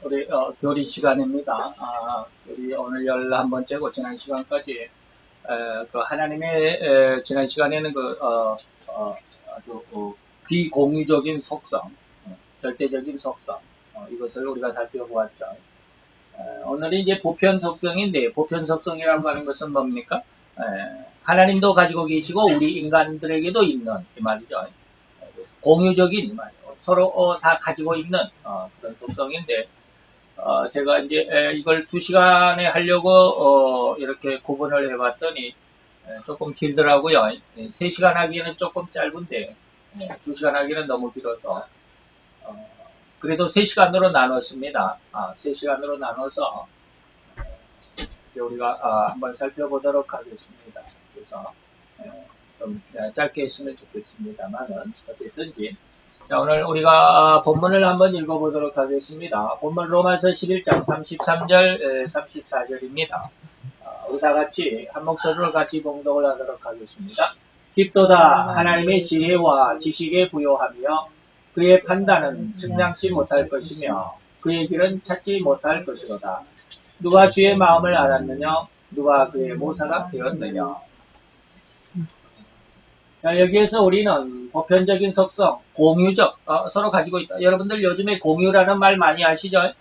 우리 교리 시간입니다. 우리 오늘 11번째고 지난 시간까지 그 하나님의 지난 시간에는 아주 비공유적인 속성, 절대적인 속성, 이것을 우리가 살펴보았죠. 오늘이 이제 보편 속성인데, 보편 속성이라고 하는 것은 뭡니까? 하나님도 가지고 계시고 우리 인간들에게도 있는 이 말이죠. 공유적인 이 말이에요. 서로 다 가지고 있는 그런 속성인데, 제가 이제 이걸 2시간에 하려고 이렇게 구분을 해봤더니 조금 길더라고요. 3시간 하기에는 조금 짧은데 2시간 하기는 너무 길어서 그래도 3시간으로 나눴습니다. 3시간으로 나눠서 이제 우리가 한번 살펴보도록 하겠습니다. 그래서 좀 짧게 했으면 좋겠습니다만은 어쨌든지, 자, 오늘 우리가 본문을 한번 읽어보도록 하겠습니다. 본문 로마서 11장 33절, 34절입니다. 우리 다 같이 한 목소리로 같이 봉독을 하도록 하겠습니다. 깊도다 하나님의 지혜와 지식에 부요하며 그의 판단은 측량치 못할 것이며 그의 길은 찾지 못할 것이로다. 누가 주의 마음을 알았느냐? 누가 그의 모사가 되었느냐? 자, 여기에서 우리는 보편적인 속성, 공유적, 서로 가지고 있다. 여러분들 요즘에 공유라는 말 많이 아시죠?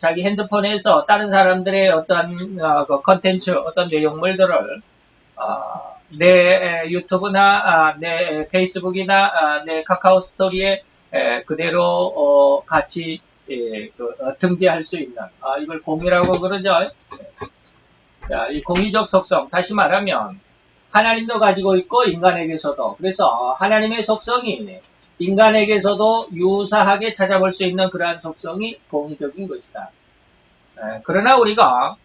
자기 핸드폰에서 다른 사람들의 어떤 컨텐츠, 어떤 내용물들을 내 유튜브나 내 페이스북이나 내 카카오 스토리에 그대로 같이 등재할 수 있는, 이걸 공유라고 그러죠. 자, 이 공유적 속성, 다시 말하면 하나님도 가지고 있고 인간에게서도, 그래서 하나님의 속성이 인간에게서도 유사하게 찾아볼 수 있는 그러한 속성이 공유적인 것이다. 그러나 우리가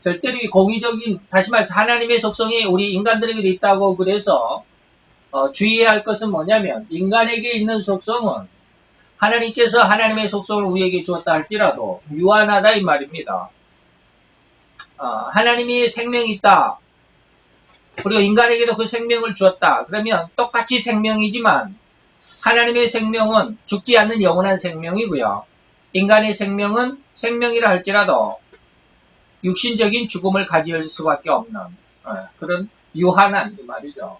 절대로 이 공유적인, 다시 말해서 하나님의 속성이 우리 인간들에게도 있다고 그래서 주의해야 할 것은 뭐냐면, 인간에게 있는 속성은 하나님께서 하나님의 속성을 우리에게 주었다 할지라도 유한하다 이 말입니다. 하나님이 생명이 있다, 그리고 인간에게도 그 생명을 주었다. 그러면 똑같이 생명이지만 하나님의 생명은 죽지 않는 영원한 생명이고요. 인간의 생명은 생명이라 할지라도 육신적인 죽음을 가질 수밖에 없는 그런 유한한 말이죠.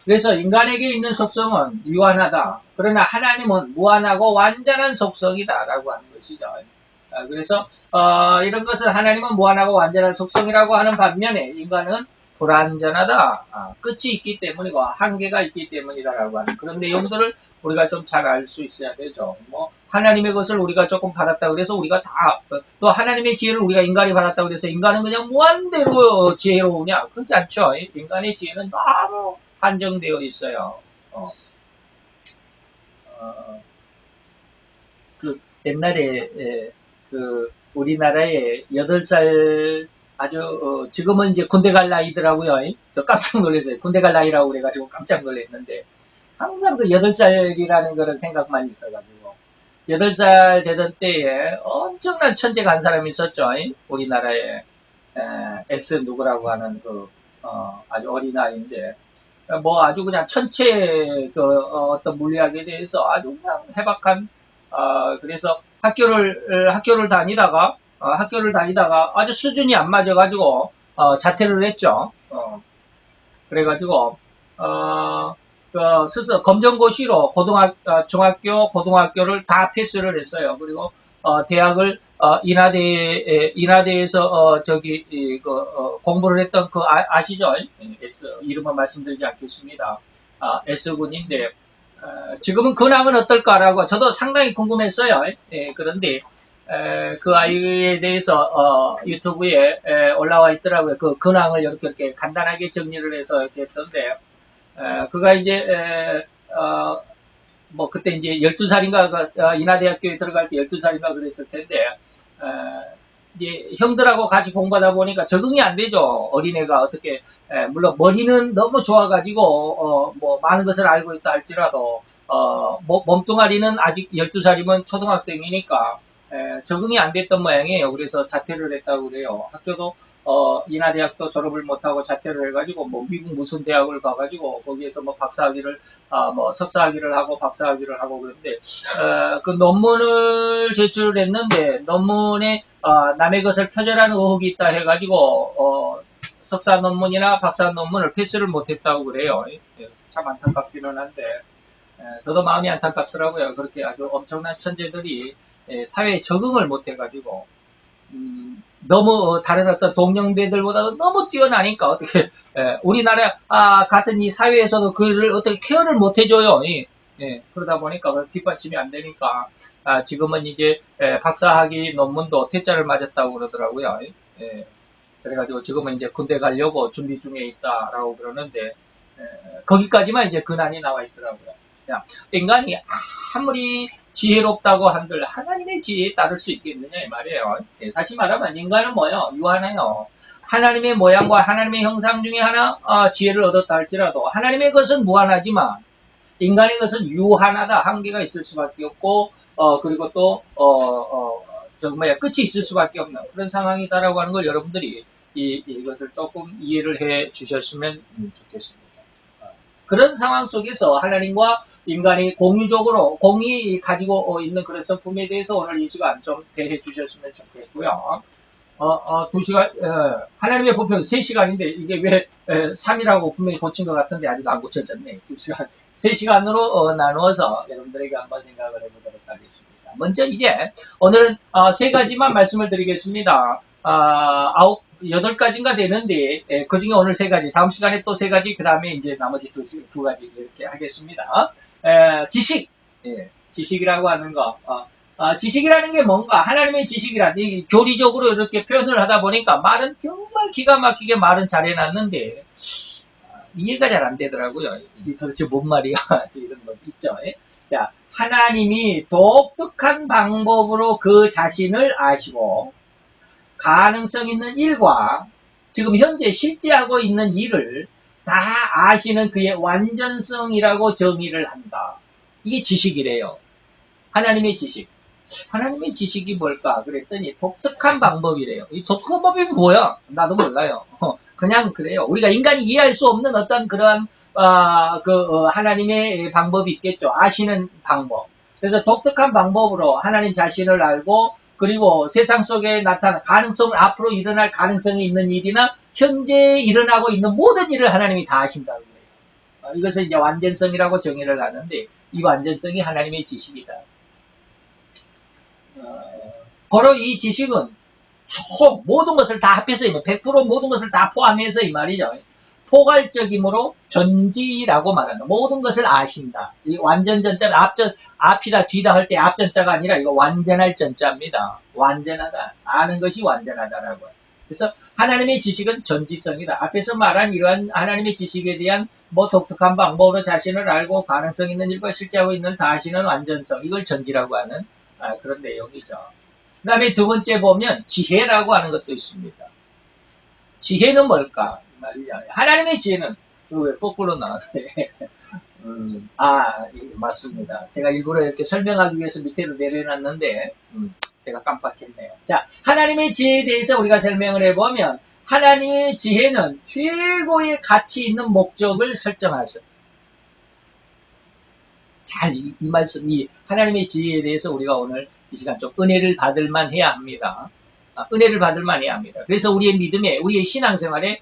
그래서 인간에게 있는 속성은 유한하다. 그러나 하나님은 무한하고 완전한 속성이다라고 하는 것이죠. 그래서 이런 것을 하나님은 무한하고 완전한 속성이라고 하는 반면에 인간은 불완전하다, 끝이 있기 때문이고 한계가 있기 때문이다라고 하는 그런 내용들을 우리가 좀 잘 알 수 있어야 되죠. 하나님의 것을 우리가 조금 받았다 그래서 우리가 다, 또 하나님의 지혜를 우리가 인간이 받았다 그래서 인간은 그냥 무한대로 지혜로우냐? 그렇지 않죠. 인간의 지혜는 너무 한정되어 있어요. 옛날에 우리나라에 8살 아주 지금은 이제 군대 갈 나이더라고요. 저 깜짝 놀랐어요. 군대 갈 나이라고 그래가지고 깜짝 놀랐는데, 항상 그 8살이라는 그런 생각만 있어가지고 8살 되던 때에 엄청난 천재가 한 사람이 있었죠. 우리나라에 S 누구라고 하는 아주 어린 아이인데, 아주 그냥 천체 어떤 물리학에 대해서 아주 그냥 해박한, 그래서 학교를 다니다가 아주 수준이 안 맞아가지고, 자퇴를 했죠. 그래가지고, 스스로 검정고시로 중학교, 고등학교를 다 패스를 했어요. 그리고, 대학을, 인하대에서, 공부를 했던 아시죠? S, 이름은 말씀드리지 않겠습니다. S군인데, 지금은 근황은 어떨까라고 저도 상당히 궁금했어요. 그런데, 그 아이에 대해서 유튜브에 올라와 있더라고요. 그 근황을 이렇게 간단하게 정리를 해서 이렇게 했던데, 그가 이제 그때 이제 12살인가 인하대학교에 들어갈 때 12살인가 그랬을 텐데, 이제 형들하고 같이 공부하다 보니까 적응이 안 되죠. 어린애가 어떻게, 물론 머리는 너무 좋아가지고 많은 것을 알고 있다 할지라도 몸뚱아리는 아직 12살이면 초등학생이니까 적응이 안 됐던 모양이에요. 그래서 자퇴를 했다고 그래요. 학교도 인하대학도 졸업을 못하고 자퇴를 해가지고, 뭐, 미국 무슨 대학을 가가지고, 거기에서 뭐 박사학위를, 뭐, 석사학위를 하고, 박사학위를 하고 그랬는데, 그 논문을 제출을 했는데, 논문에, 남의 것을 표절하는 의혹이 있다 해가지고, 석사 논문이나 박사 논문을 패스를 못했다고 그래요. 참 안타깝기는 한데, 저도 마음이 안타깝더라고요. 그렇게 아주 엄청난 천재들이 사회에 적응을 못해가지고, 너무 다른 어떤 동년배들보다도 너무 뛰어나니까 어떻게 우리나라 같은 이 사회에서도 그를 어떻게 케어를 못 해줘요. 그러다 보니까 뒷받침이 안 되니까 지금은 이제 박사학위 논문도 퇴짜를 맞았다고 그러더라고요. 그래가지고 지금은 이제 군대 가려고 준비 중에 있다라고 그러는데 거기까지만 이제 근한이 나와 있더라고요. 인간이 아무리 지혜롭다고 한들 하나님의 지혜에 따를 수 있겠느냐 이 말이에요. 다시 말하면 인간은 뭐예요? 유한해요. 하나님의 모양과 하나님의 형상 중에 하나 지혜를 얻었다 할지라도 하나님의 것은 무한하지만 인간의 것은 유한하다. 한계가 있을 수밖에 없고 그리고 또 끝이 있을 수밖에 없는 그런 상황이다라고 하는 걸 여러분들이 이것을 조금 이해를 해 주셨으면 좋겠습니다. 그런 상황 속에서 하나님과 인간이 공유적으로 공이 가지고 있는 그런 성품에 대해서 오늘 이 시간 좀 대해 주셨으면 좋겠고요. 2시간, 하나님의 보편 3시간인데 이게 왜 3이라고 분명히 고친 것 같은데 아직 안 고쳐졌네. 2시간, 3시간으로 나누어서 여러분들에게 한번 생각을 해보도록 하겠습니다. 먼저 이제 오늘은 3가지만 말씀을 드리겠습니다. 8가지인가 되는데, 그 중에 오늘 3가지, 다음 시간에 또 3가지, 그 다음에 이제 나머지 2가지 이렇게 하겠습니다. 지식, 지식이라고 하는 거, 지식이라는 게 뭔가, 하나님의 지식이라는, 교리적으로 이렇게 표현을 하다 보니까 말은 정말 기가 막히게 말은 잘 해놨는데, 이해가 잘 안 되더라고요. 이게 도대체 뭔 말이야? 이런 거 있죠. 자, 하나님이 독특한 방법으로 그 자신을 아시고, 가능성 있는 일과 지금 현재 실제 하고 있는 일을 다 아시는 그의 완전성이라고 정의를 한다. 이게 지식이래요. 하나님의 지식. 하나님의 지식이 뭘까? 그랬더니 독특한 방법이래요. 이 독특한 방법이 뭐야? 나도 몰라요. 그냥 그래요. 우리가 인간이 이해할 수 없는 어떤 그런 하나님의 방법이 있겠죠. 아시는 방법. 그래서 독특한 방법으로 하나님 자신을 알고 그리고 세상 속에 나타난 가능성을 앞으로 일어날 가능성이 있는 일이나 현재 일어나고 있는 모든 일을 하나님이 다 아신다고 해요. 이것을 이제 완전성이라고 정의를 하는데 이 완전성이 하나님의 지식이다. 바로 이 지식은 총 모든 것을 다 합해서 100% 모든 것을 다 포함해서 이 말이죠. 포괄적이므로 전지라고 말한다. 모든 것을 아신다. 이 완전 전자는 앞이다 뒤다 할 때 앞전자가 아니라 이거 완전할 전자입니다. 완전하다. 아는 것이 완전하다라고. 그래서 하나님의 지식은 전지성이다. 앞에서 말한 이러한 하나님의 지식에 대한 뭐 독특한 방법으로 자신을 알고 가능성 있는 일과 실제하고 있는 다 아시는 완전성. 이걸 전지라고 하는 그런 내용이죠. 그 다음에 두 번째 보면 지혜라고 하는 것도 있습니다. 지혜는 뭘까? 하나님의 지혜는 왜 거꾸로 나왔어요? 맞습니다. 제가 일부러 이렇게 설명하기 위해서 밑으로 내려놨는데 제가 깜빡했네요. 자, 하나님의 지혜에 대해서 우리가 설명을 해보면 하나님의 지혜는 최고의 가치 있는 목적을 설정하셔. 잘 이 말씀, 이 하나님의 지혜에 대해서 우리가 오늘 이 시간 좀 은혜를 받을 만 해야 합니다. 은혜를 받을 만 해야 합니다. 그래서 우리의 믿음에, 우리의 신앙생활에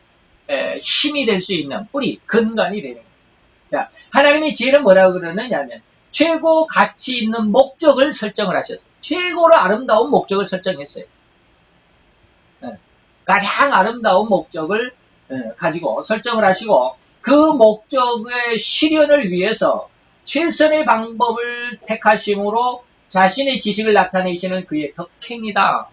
힘이 될 수 있는 뿌리, 근간이 되는 거예요. 자, 하나님의 지혜는 뭐라고 그러느냐면 최고 가치 있는 목적을 설정을 하셨어요. 최고로 아름다운 목적을 설정했어요. 가장 아름다운 목적을 가지고 설정을 하시고 그 목적의 실현을 위해서 최선의 방법을 택하심으로 자신의 지식을 나타내시는 그의 덕행이다.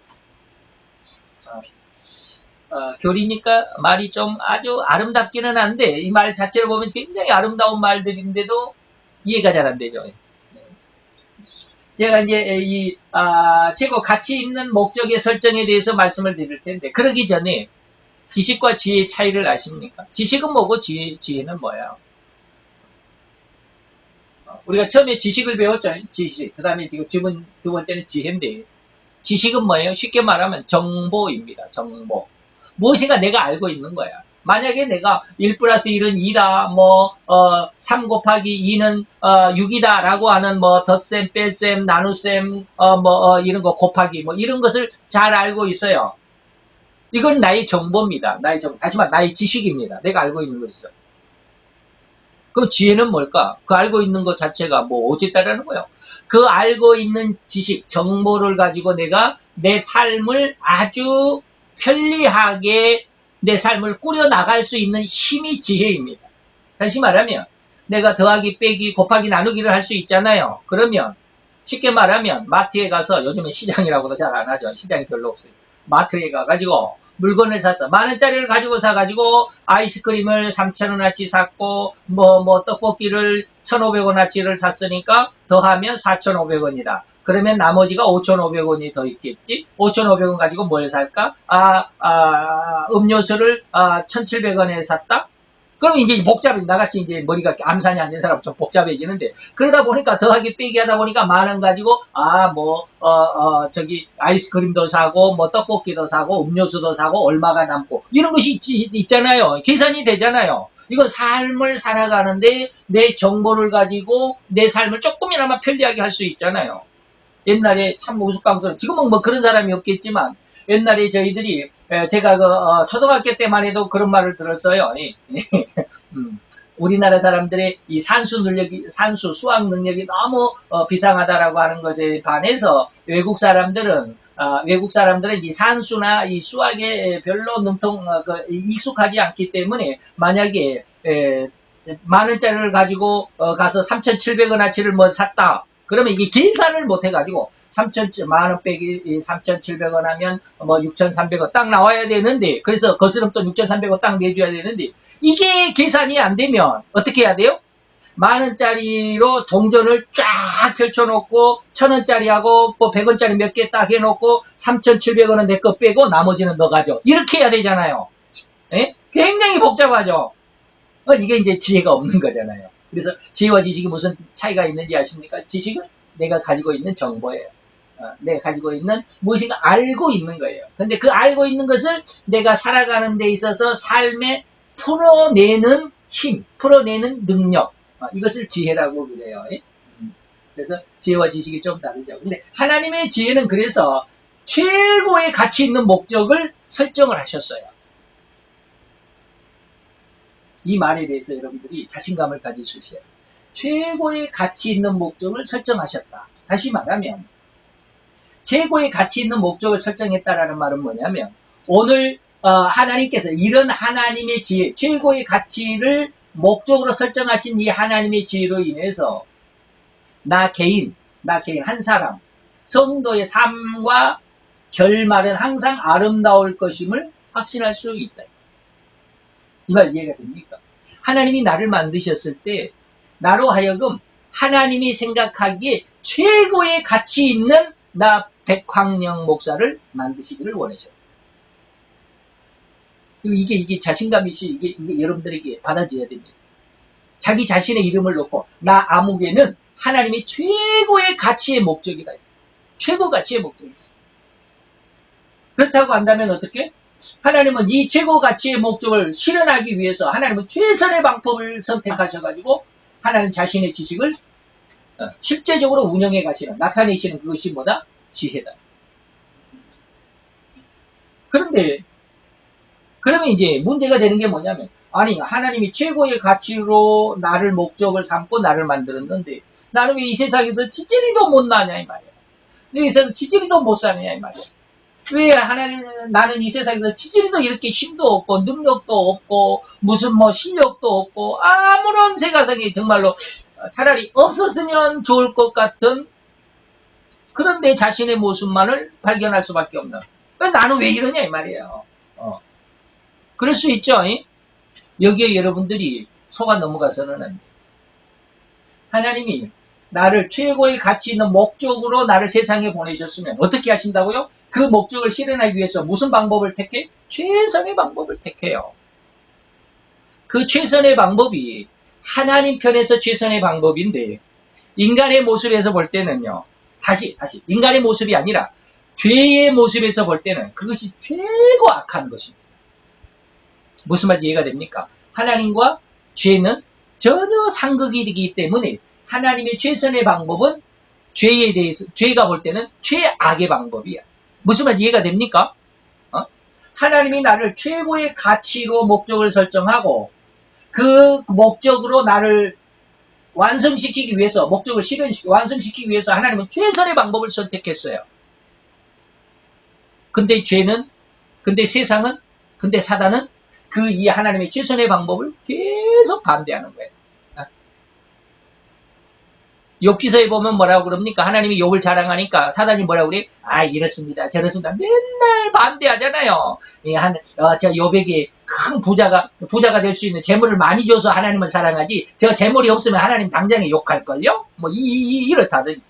교리니까 말이 좀 아주 아름답기는 한데 이 말 자체를 보면 굉장히 아름다운 말들인데도 이해가 잘 안 되죠. 제가 이제 이 최고 가치 있는 목적의 설정에 대해서 말씀을 드릴 텐데 그러기 전에 지식과 지혜의 차이를 아십니까? 지식은 뭐고 지혜는 뭐야? 우리가 처음에 지식을 배웠죠. 지식. 그 다음에 지금 두 번째는 지혜인데 지식은 뭐예요? 쉽게 말하면 정보입니다. 정보. 무엇인가 내가 알고 있는 거야. 만약에 내가 1 플러스 1은 2다, 3 곱하기 2는 6이다 라고 하는 덧셈, 뺄셈, 나눗셈, 이런 거 곱하기, 이런 것을 잘 알고 있어요. 이건 나의 정보입니다. 다시 말해, 나의 지식입니다. 내가 알고 있는 것이죠. 그럼 지혜는 뭘까? 그 알고 있는 것 자체가 어쨌다라는 거예요. 그 알고 있는 지식, 정보를 가지고 내가 내 삶을 아주 편리하게 내 삶을 꾸려나갈 수 있는 힘이 지혜입니다. 다시 말하면 내가 더하기, 빼기, 곱하기, 나누기를 할 수 있잖아요. 그러면 쉽게 말하면 마트에 가서, 요즘은 시장이라고도 잘 안 하죠. 시장이 별로 없어요. 마트에 가가지고 물건을 샀어. 10,000원짜리를 가지고 사가지고 아이스크림을 3,000원어치 샀고 떡볶이를 1,500원어치를 샀으니까 더하면 4,500원이다. 그러면 나머지가 5,500원이 더 있겠지. 5,500원 가지고 뭘 살까? 음료수를 1,700원에 샀다. 그럼 이제 복잡해. 나같이 이제 머리가 암산이 안 된 사람 좀 복잡해지는데, 그러다 보니까 더하기 빼기 하다 보니까 10,000원 가지고 아이스크림도 사고 떡볶이도 사고 음료수도 사고 얼마가 남고 이런 것이 있잖아요. 계산이 되잖아요. 이건 삶을 살아가는데 내 정보를 가지고 내 삶을 조금이나마 편리하게 할 수 있잖아요. 옛날에 참 우스꽝스러운, 지금은 그런 사람이 없겠지만 옛날에 저희들이, 제가 초등학교 때만 해도 그런 말을 들었어요. 우리나라 사람들의 이 수학 능력이 너무 비상하다라고 하는 것에 반해서 외국 사람들은 이 산수나 이 수학에 별로 익숙하지 않기 때문에, 만약에 10,000원짜리를 가지고 가서 3,700원어치를 샀다. 그러면 이게 계산을 못 해가지고 10,000원 빼기 3,700원 하면 6,300원 딱 나와야 되는데, 그래서 거스름 돈 6,300원 딱 내줘야 되는데, 이게 계산이 안 되면 어떻게 해야 돼요? 10,000원짜리로 동전을 쫙 펼쳐놓고 1,000원짜리하고 100원짜리 몇 개 딱 해놓고 3,700원은 내 거 빼고 나머지는 너 가져. 이렇게 해야 되잖아요. 에? 굉장히 복잡하죠. 이게 이제 지혜가 없는 거잖아요. 그래서 지혜와 지식이 무슨 차이가 있는지 아십니까? 지식은 내가 가지고 있는 정보예요. 내가 가지고 있는 무엇인가 알고 있는 거예요. 근데 그 알고 있는 것을 내가 살아가는 데 있어서 삶에 풀어내는 힘, 풀어내는 능력, 이것을 지혜라고 그래요. 그래서 지혜와 지식이 좀 다르죠. 근데 하나님의 지혜는 그래서 최고의 가치 있는 목적을 설정을 하셨어요. 이 말에 대해서 여러분들이 자신감을 가질 수 있어요. 최고의 가치 있는 목적을 설정하셨다. 다시 말하면 최고의 가치 있는 목적을 설정했다라는 말은 뭐냐면, 오늘 하나님께서 이런 하나님의 지혜, 최고의 가치를 목적으로 설정하신 이 하나님의 지혜로 인해서 나 개인 한 사람, 성도의 삶과 결말은 항상 아름다울 것임을 확신할 수 있다. 이 말 이해가 됩니까? 하나님이 나를 만드셨을 때 나로 하여금 하나님이 생각하기에 최고의 가치 있는 나 백황령 목사를 만드시기를 원하셨다. 이게 자신감이시, 이게 여러분들에게 받아줘야 됩니다. 자기 자신의 이름을 놓고 나 아무개는 하나님이 최고의 가치의 목적이다. 최고 가치의 목적이다. 그렇다고 한다면 어떻게? 하나님은 이 최고 가치의 목적을 실현하기 위해서 하나님은 최선의 방법을 선택하셔가지고 하나님 자신의 지식을 실제적으로 운영해 가시는, 나타내시는 그것이 뭐다? 지혜다. 그러면 이제 문제가 되는 게 뭐냐면, 아니 하나님이 최고의 가치로 나를 목적을 삼고 나를 만들었는데 나는 왜 이 세상에서 지지리도 못 나냐 이 말이야. 여기서 지지리도 못 사느냐 이 말이야. 왜 나는 이 세상에서 지지리도 이렇게 힘도 없고 능력도 없고 무슨 실력도 없고 아무런 세가성이 정말로 차라리 없었으면 좋을 것 같은 그런 내 자신의 모습만을 발견할 수밖에 없는. 나는 왜 이러냐 이 말이에요. 그럴 수 있죠. 여기에 여러분들이 속아 넘어가서는 안 돼요. 하나님이 나를 최고의 가치 있는 목적으로 나를 세상에 보내셨으면 어떻게 하신다고요? 그 목적을 실현하기 위해서 무슨 방법을 택해? 최선의 방법을 택해요. 그 최선의 방법이 하나님 편에서 최선의 방법인데, 인간의 모습에서 볼 때는요, 다시 인간의 모습이 아니라 죄의 모습에서 볼 때는 그것이 최고 악한 것입니다. 무슨 말인지 이해가 됩니까? 하나님과 죄는 전혀 상극이기 때문에 하나님의 최선의 방법은 죄에 대해서, 죄가 볼 때는 최악의 방법이야. 무슨 말인지 이해가 됩니까? 하나님이 나를 최고의 가치로 목적을 설정하고 그 목적으로 나를 완성시키기 위해서, 목적을 완성시키기 위해서 하나님은 최선의 방법을 선택했어요. 근데 세상은, 근데 사단은 그 이 하나님의 최선의 방법을 계속 반대하는 거예요. 욥기서에 보면 뭐라고 그럽니까? 하나님이 욥을 자랑하니까 사단이 뭐라고 그래? 아, 이렇습니다, 저렇습니다. 맨날 반대하잖아요. 저 욥에게 큰 부자가 될 수 있는 재물을 많이 줘서 하나님을 사랑하지, 저 재물이 없으면 하나님 당장에 욕할걸요? 뭐, 이렇다든지.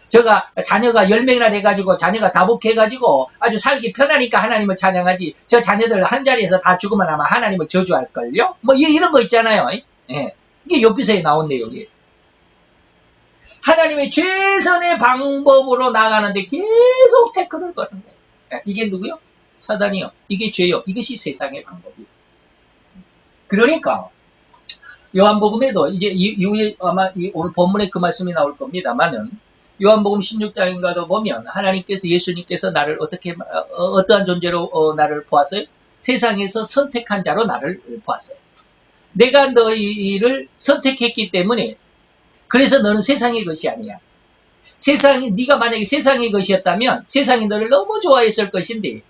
저가 자녀가 10명이나 돼가지고 자녀가 다복해가지고 아주 살기 편하니까 하나님을 찬양하지, 저 자녀들 한 자리에서 다 죽으면 아마 하나님을 저주할걸요? 뭐, 이런 거 있잖아요. 예. 이게 욥기서에 나온 내용이에요. 하나님의 최선의 방법으로 나가는데 계속 태클을 거는 거예요. 이게 누구요? 사단이요. 이게 죄요. 이것이 세상의 방법이에요. 그러니까 요한복음에도 이제 이후에 아마 오늘 본문에 그 말씀이 나올 겁니다만은, 요한복음 16장인가도 보면 하나님께서, 예수님께서 나를 어떠한 존재로 나를 보았어요? 세상에서 선택한 자로 나를 보았어요. 내가 너희를 선택했기 때문에, 그래서 너는 세상의 것이 아니야. 네가 만약에 세상의 것이었다면 세상이 너를 너무 좋아했을 것인데,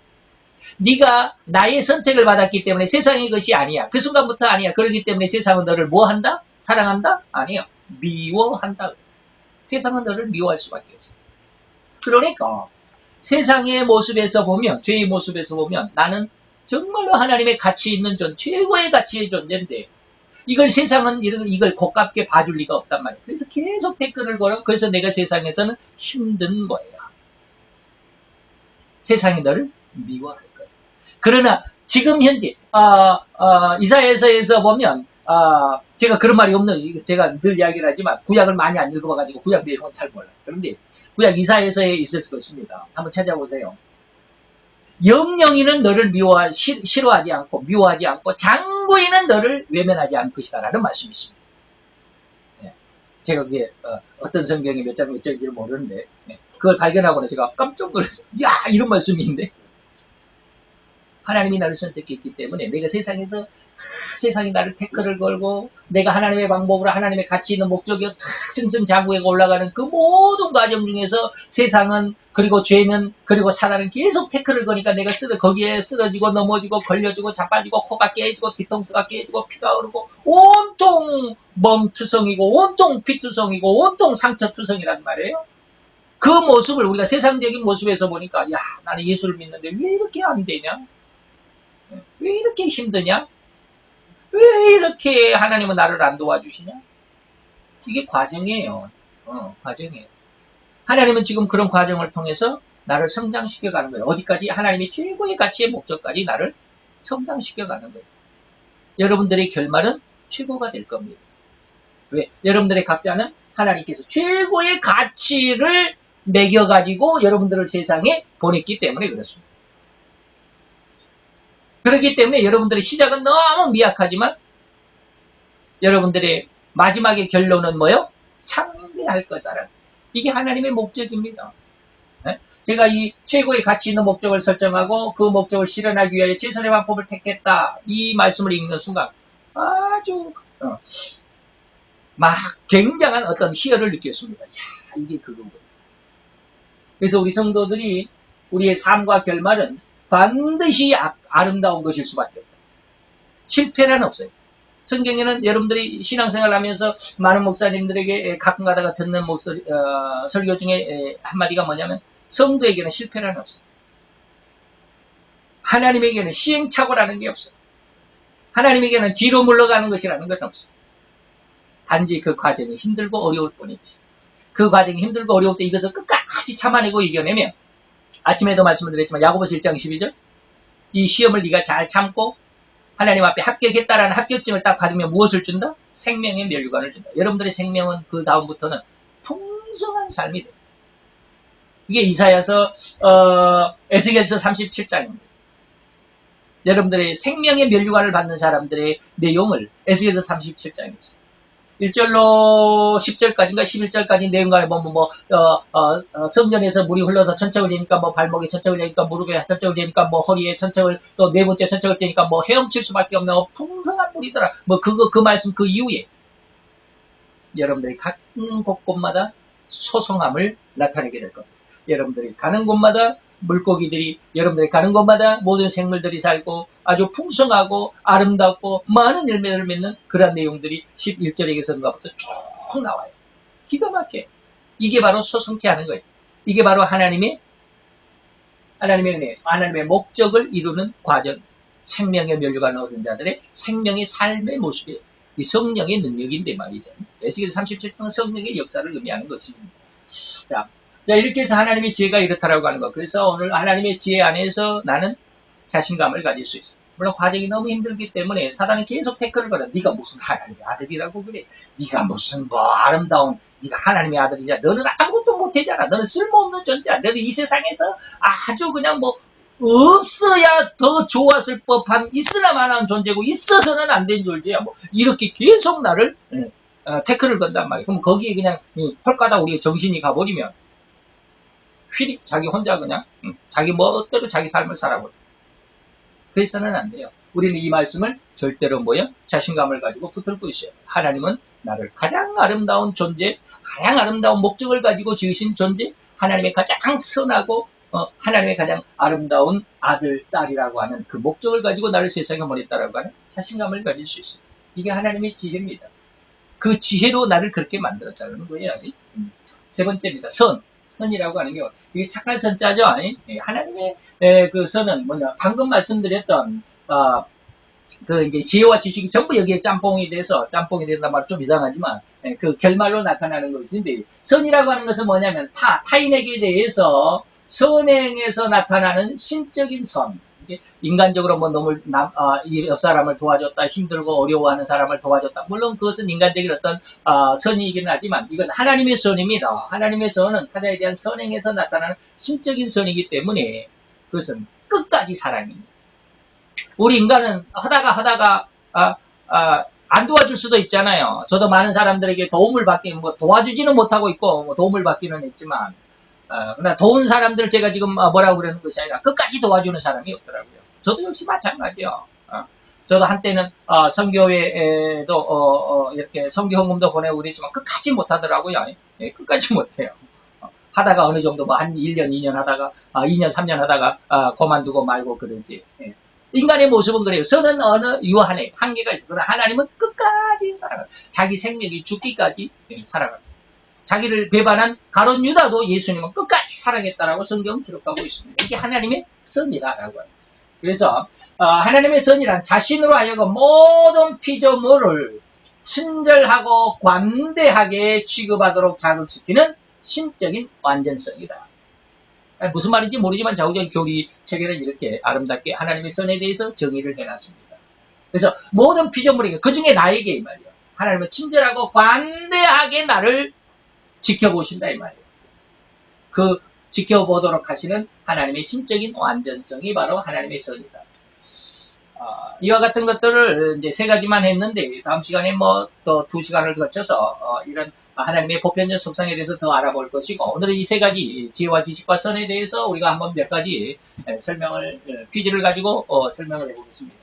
네가 나의 선택을 받았기 때문에 세상의 것이 아니야. 그 순간부터 아니야. 그렇기 때문에 세상은 너를 뭐 한다? 사랑한다? 아니요. 미워한다. 세상은 너를 미워할 수밖에 없어. 그러니까 세상의 모습에서 보면, 죄의 모습에서 보면 나는 정말로 하나님의 가치 있는 최고의 가치의 존재인데, 이걸 세상은 이걸 고깝게 봐줄 리가 없단 말이에요. 그래서 계속 댓글을 걸어. 그래서 내가 세상에서는 힘든 거예요. 세상이 너를 미워할 거예요. 그러나 지금 현재 이사야서에서 보면, 제가 그런 말이 없는, 제가 늘 이야기를 하지만 구약을 많이 안 읽어봐가지고 구약 내용은 잘 몰라요. 그런데 구약 이사야서에 있을 것입니다. 한번 찾아보세요. 영영이는 너를 싫어하지 않고 미워하지 않고 장구인은 너를 외면하지 않을 것이다 라는 말씀이 있습니다. 제가 그게 어떤 성경이 몇 장인지를 모르는데, 그걸 발견하고는 제가 깜짝 놀랐어요. 야, 이런 말씀이 있는데, 하나님이 나를 선택했기 때문에 내가 세상이 나를 태클을 걸고 내가 하나님의 방법으로 하나님의 가치 있는 목적이 승승장구에 올라가는 그 모든 과정 중에서 세상은, 그리고 죄는, 그리고 사단은 계속 태클을 거니까 내가 거기에 쓰러지고 넘어지고 걸려지고 자빠지고 코가 깨지고 뒤통수가 깨지고 피가 흐르고 온통 멍투성이고 온통 피투성이고 온통 상처투성이란 말이에요. 그 모습을 우리가 세상적인 모습에서 보니까, 야, 나는 예수를 믿는데 왜 이렇게 안 되냐? 왜 이렇게 힘드냐? 왜 이렇게 하나님은 나를 안 도와주시냐? 이게 과정이에요. 과정이에요. 하나님은 지금 그런 과정을 통해서 나를 성장시켜가는 거예요. 어디까지? 하나님의 최고의 가치의 목적까지 나를 성장시켜가는 거예요. 여러분들의 결말은 최고가 될 겁니다. 왜? 여러분들의 각자는 하나님께서 최고의 가치를 매겨가지고 여러분들을 세상에 보냈기 때문에 그렇습니다. 그렇기 때문에 여러분들의 시작은 너무 미약하지만 여러분들의 마지막의 결론은 뭐요? 창대할 거다라는, 이게 하나님의 목적입니다. 제가 이 최고의 가치 있는 목적을 설정하고 그 목적을 실현하기 위하여 최선의 방법을 택했다, 이 말씀을 읽는 순간 아주 막 굉장한 어떤 희열을 느꼈습니다. 이게 그거거든요. 그래서 우리 성도들이 우리의 삶과 결말은 반드시 아름다운 것일 수밖에 없다. 실패란 없어요. 성경에는 여러분들이 신앙생활을 하면서 많은 목사님들에게 가끔 가다가 듣는 설교 중에 한마디가 뭐냐면, 성도에게는 실패란 없어요. 하나님에게는 시행착오라는 게 없어요. 하나님에게는 뒤로 물러가는 것이라는 건 없어요. 단지 그 과정이 힘들고 어려울 뿐이지. 그 과정이 힘들고 어려울 때 이것을 끝까지 참아내고 이겨내면, 아침에도 말씀을 드렸지만 야고보서 1장 12절, 이 시험을 네가 잘 참고 하나님 앞에 합격했다라는 합격증을 딱 받으면 무엇을 준다? 생명의 면류관을 준다. 여러분들의 생명은 그 다음부터는 풍성한 삶이 됩니다. 이게 이사야서 에스겔서 37장입니다. 여러분들의 생명의 면류관을 받는 사람들의 내용을 에스겔서 37장에 있어요. 1절로 10절까지인가 11절까지 내용관에 보면 성전에서 물이 흘러서 천척을 내니까 발목에 천척을 내니까 무릎에 천척을 내니까 허리에 천척을 또 네 번째 천척을 내니까 헤엄칠 수밖에 없는 풍성한 물이더라. 그 말씀 그 이후에 여러분들이 각 곳곳마다 소성함을 나타내게 될 겁니다. 여러분들이 가는 곳마다 물고기들이 여러분들이 가는 곳마다 모든 생물들이 살고 아주 풍성하고 아름답고 많은 열매를 맺는 그런 내용들이 11절에서부터 쭉 나와요. 기가 막혀요. 이게 바로 소성케 하는 거예요. 이게 바로 하나님의 은혜, 하나님의 목적을 이루는 과정, 생명의 면류관을 얻은 자들의 생명의 삶의 모습이에요. 이 성령의 능력인데 말이죠. 에스겔서 37장은 성령의 역사를 의미하는 것입니다. 자, 이렇게 해서 하나님의 지혜가 이렇다라고 하는 것. 그래서 오늘 하나님의 지혜 안에서 나는 자신감을 가질 수 있어요. 물론 과정이 너무 힘들기 때문에 사단은 계속 태클을 걸어. 네가 무슨 하나님의 아들이라고 그래. 네가 무슨 아름다운 네가 하나님의 아들이냐. 너는 아무것도 못하잖아. 너는 쓸모없는 존재야. 너는 이 세상에서 아주 그냥 없어야 더 좋았을 법한 있으나마나한 존재고 있어서는 안 된 존재야. 이렇게 계속 나를 태클을 건단 말이야. 그럼 거기에 그냥 홀가닥 우리가 정신이 가버리면 휘리 자기 혼자 그냥 자기 멋대로 자기 삶을 살아버려. 그래서는 안 돼요. 우리는 이 말씀을 절대로 자신감을 가지고 붙들고 있어요. 하나님은 나를 가장 아름다운 존재, 가장 아름다운 목적을 가지고 지으신 존재, 하나님의 가장 선하고 하나님의 가장 아름다운 아들, 딸이라고 하는 그 목적을 가지고 나를 세상에 보냈다라고 하는 자신감을 가질 수 있어요. 이게 하나님의 지혜입니다. 그 지혜로 나를 그렇게 만들었다는 거예요. 세 번째입니다. 선이라고 하는 게 이게 착한 선자죠. 하나님의 그 선은 방금 말씀드렸던 그 이제 지혜와 지식이 전부 여기에 짬뽕이 된단 말은 좀 이상하지만 그 결말로 나타나는 것인데 선이라고 하는 것은 뭐냐면 타인에게 대해서 선행에서 나타나는 신적인 선. 인간적으로 너무 옆 사람을 도와줬다, 힘들고 어려워하는 사람을 도와줬다. 물론 그것은 인간적인 어떤 선이긴 하지만 이건 하나님의 선입니다. 하나님의 선은 타자에 대한 선행에서 나타나는 신적인 선이기 때문에 그것은 끝까지 사랑입니다. 우리 인간은 하다가 안 도와줄 수도 있잖아요. 저도 많은 사람들에게 도움을 받기 도와주지는 못하고 있고 도움을 받기는 했지만 그러나 도운 사람들 제가 지금 뭐라고 그러는 것이 아니라 끝까지 도와주는 사람이 없더라고요. 저도 역시 마찬가지요. 저도 한때는 선교회에도 이렇게 선교 헌금도 보내고 그랬지만 끝까지 못하더라고요. 끝까지 못해요. 하다가 어느 정도 한 1년, 2년 하다가 2년, 3년 하다가 그만두고 말고 그러지. 인간의 모습은 그래요. 선은 유한해. 한계가 있어. 그러나 하나님은 끝까지 살아가요. 자기 생명이 죽기까지 살아가요. 자기를 배반한 가룟 유다도 예수님은 끝까지 사랑했다라고 성경은 기록하고 있습니다. 이게 하나님의 선이다라고 합니다. 그래서 하나님의 선이란 자신으로 하여금 모든 피조물을 친절하고 관대하게 취급하도록 자극시키는 신적인 완전성이다. 무슨 말인지 모르지만 자우전 교리 체계는 이렇게 아름답게 하나님의 선에 대해서 정의를 해놨습니다. 그래서 모든 피조물에게 그중에 나에게 이 말이에요. 하나님은 친절하고 관대하게 나를 지켜보신다 이 말이에요. 그 지켜보도록 하시는 하나님의 신적인 완전성이 바로 하나님의 선이다. 이와 같은 것들을 이제 세 가지만 했는데 다음 시간에 또 2시간을 거쳐서 이런 하나님의 보편적 속성에 대해서 더 알아볼 것이고 오늘은 이 세 가지 지혜와 지식과 선에 대해서 우리가 한번 몇 가지 퀴즈를 가지고 설명을 해보겠습니다.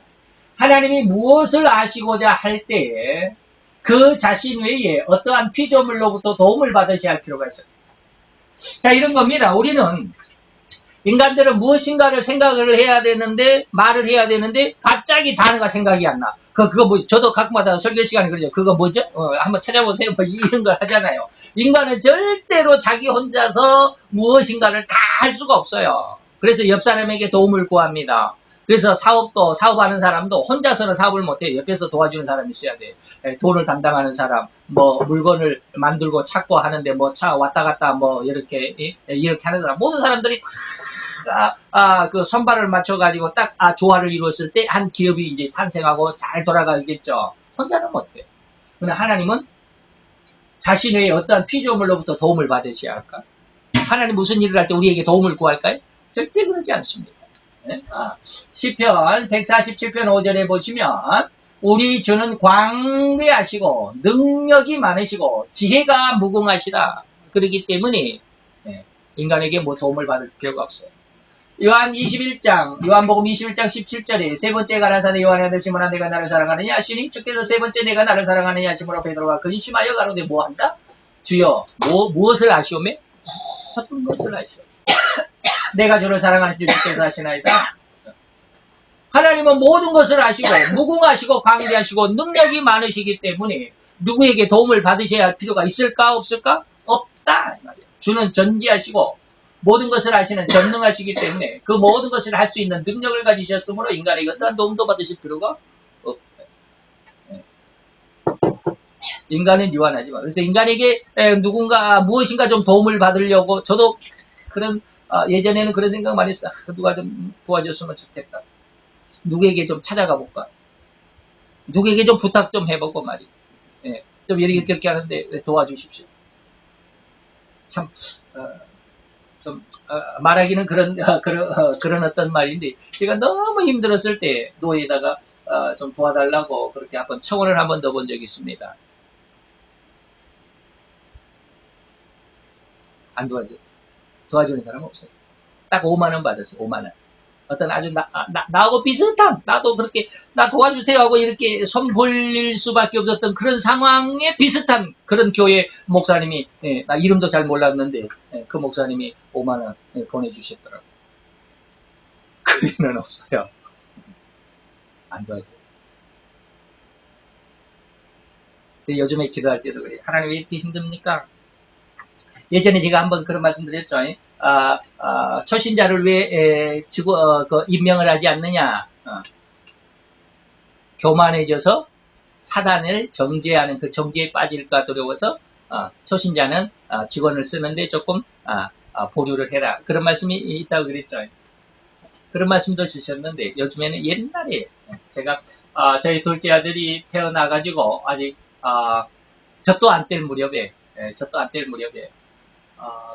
하나님이 무엇을 아시고자 할 때에 그 자신 외에 어떠한 피조물로부터 도움을 받으셔야 할 필요가 있어요. 자, 이런 겁니다. 우리는 인간들은 무엇인가를 생각을 해야 되는데 말을 해야 되는데 갑자기 단어가 생각이 안 나. 그거 뭐지? 저도 가끔마다 설교 시간에 그러죠. 그거 뭐죠? 한번 찾아보세요. 이런 걸 하잖아요. 인간은 절대로 자기 혼자서 무엇인가를 다 할 수가 없어요. 그래서 옆 사람에게 도움을 구합니다. 그래서 사업하는 사람도 혼자서는 사업을 못해요. 옆에서 도와주는 사람이 있어야 돼. 돈을 담당하는 사람, 물건을 만들고 찾고 하는데 차 왔다 갔다 이렇게 하는 사람. 모든 사람들이 다, 그 선발을 맞춰가지고 딱, 조화를 이루었을 때 한 기업이 이제 탄생하고 잘 돌아가겠죠. 혼자는 못해요. 그러나 하나님은 자신 외에 어떠한 피조물로부터 도움을 받으셔야 할까? 하나님 무슨 일을 할 때 우리에게 도움을 구할까요? 절대 그러지 않습니다. 시편 147편 5절에 보시면 우리 주는 광대하시고 능력이 많으시고 지혜가 무궁하시다. 그렇기 때문에 인간에게 뭐 도움을 받을 필요가 없어요. 요한복음 21장 17절에 세 번째 가라사대 요한의 아들 시몬아 내가 나를 사랑하느냐 하시니 주께서 세 번째 내가 나를 사랑하느냐 하시므로 베드로가 근심하여 가로되 뭐한다? 주여 무엇을 아시오매? 모든 것을 아시오. 내가 주를 사랑하는 주께서 하시나이다. 하나님은 모든 것을 아시고 무궁하시고 광대하시고 능력이 많으시기 때문에 누구에게 도움을 받으셔야 할 필요가 있을까 없을까? 없다. 주는 전지하시고 모든 것을 아시는 전능하시기 때문에 그 모든 것을 할 수 있는 능력을 가지셨으므로 인간에게 어떠한 도움도 받으실 필요가 없다. 인간은 유한하지만 그래서 인간에게 누군가 무엇인가 좀 도움을 받으려고 저도 그런 예전에는 그런 생각 많이 했어. 누가 좀 도와줬으면 좋겠다. 누구에게 좀 찾아가 볼까? 누구에게 좀 부탁 좀 해보고 말이야. 좀 이렇게 하는데 도와주십시오. 참 좀 말하기는 그런 어떤 말인데 제가 너무 힘들었을 때 노예에다가 좀 도와달라고 그렇게 한번 청원을 한번 넣어본 적이 있습니다. 안 도와주는 사람 없어요. 딱 5만 원 받았어요. 5만 원. 어떤 아주 나하고 비슷한 나도 그렇게 나 도와주세요 하고 이렇게 손 벌릴 수밖에 없었던 그런 상황에 비슷한 그런 교회 목사님이 나 이름도 잘 몰랐는데 그 목사님이 5만 원 보내주셨더라고요. 그리는 없어요. 안 도와줘요. 요즘에 기도할 때도 그래요. 하나님 왜 이렇게 힘듭니까? 예전에 제가 한번 그런 말씀 드렸죠. 초신자를 왜 임명을 하지 않느냐. 교만해져서 사단을 정죄하는 그 정죄에 빠질까 두려워서 초신자는 직원을 쓰는데 조금 보류를 해라. 그런 말씀이 있다고 그랬죠. 그런 말씀도 주셨는데 요즘에는 옛날에 제가 저희 둘째 아들이 태어나가지고 아직 젖도 안 뗄 무렵에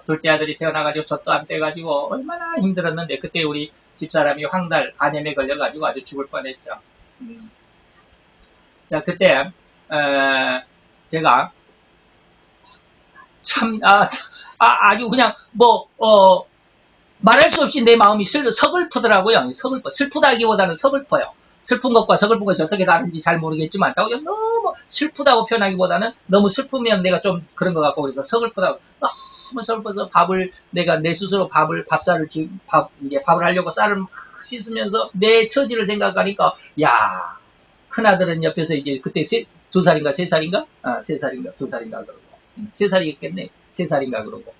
둘째 아들이 태어나가지고 젖도 안 떼가지고 얼마나 힘들었는데 그때 우리 집사람이 황달 간염에 걸려가지고 아주 죽을 뻔했죠. 자 그때 제가 참 아주 그냥 말할 수 없이 내 마음이 서글프더라고요. 슬프다기보다는 서글퍼요. 슬픈 것과 서글픈 것이 어떻게 다른지 잘 모르겠지만 너무 슬프다고 표현하기보다는 너무 슬프면 내가 좀 그런 것 같고 그래서 서글프다고 너무 슬퍼서 내가 내 스스로 밥을 하려고 쌀을 막 씻으면서 내 처지를 생각하니까 야 큰아들은 옆에서 이제 그때 2살인가 3살인가? 3살인가 2살인가 그러고 3살이겠네 3살인가 그러고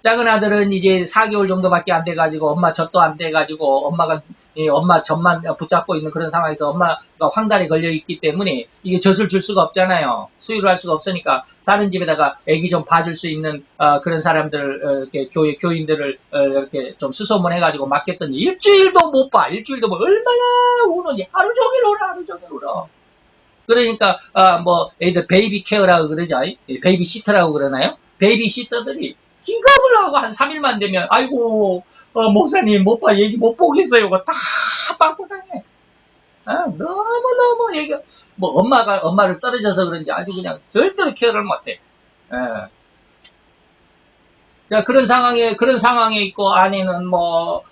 작은 아들은 이제 4개월 정도밖에 안 돼가지고 엄마 젖도 안 돼가지고 엄마 젖만 붙잡고 있는 그런 상황에서 엄마가 황달에 걸려있기 때문에 이게 젖을 줄 수가 없잖아요. 수유를 할 수가 없으니까 다른 집에다가 애기 좀 봐줄 수 있는 그런 사람들 이렇게 교인들을 이렇게 좀 수소문해가지고 맡겼더니 일주일도 못 봐. 얼마나 우는지 하루 종일 울어. 그러니까 애들 베이비 케어라고 그러죠. 베이비 시터라고 그러나요? 베이비 시터들이 기겁을 하고 한 3일만 되면 아이고 목사님 못 봐 얘기 못 보겠어요. 다 받고 당해. 너무 얘가 엄마를 떨어져서 그런지 아주 그냥 절대로 케어를 못해. 자, 그런 상황에 있고, 아내는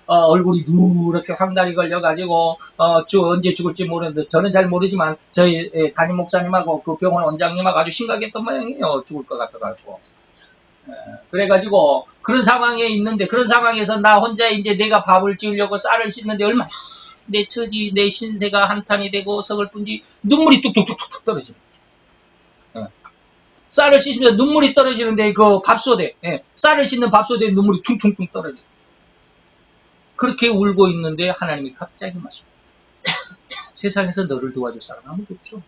얼굴이 누렇게 황달이 걸려가지고, 언제 죽을지 모르는데, 저는 잘 모르지만, 저희 담임 목사님하고 그 병원 원장님하고 아주 심각했던 모양이에요. 죽을 것 같아가지고. 그래가지고, 그런 상황에 있는데, 그런 상황에서 나 혼자 이제 내가 밥을 지으려고 쌀을 씻는데, 얼마나 내 처지, 내 신세가 한탄이 되고, 서글픈지, 눈물이 뚝뚝뚝뚝 떨어져. 쌀을 씻으면 눈물이 떨어지는데 그 밥솥에 쌀을 씻는 밥솥에 눈물이 퉁퉁퉁 떨어져. 그렇게 울고 있는데 하나님이 갑자기 말씀. 세상에서 너를 도와줄 사람 아무도 없어.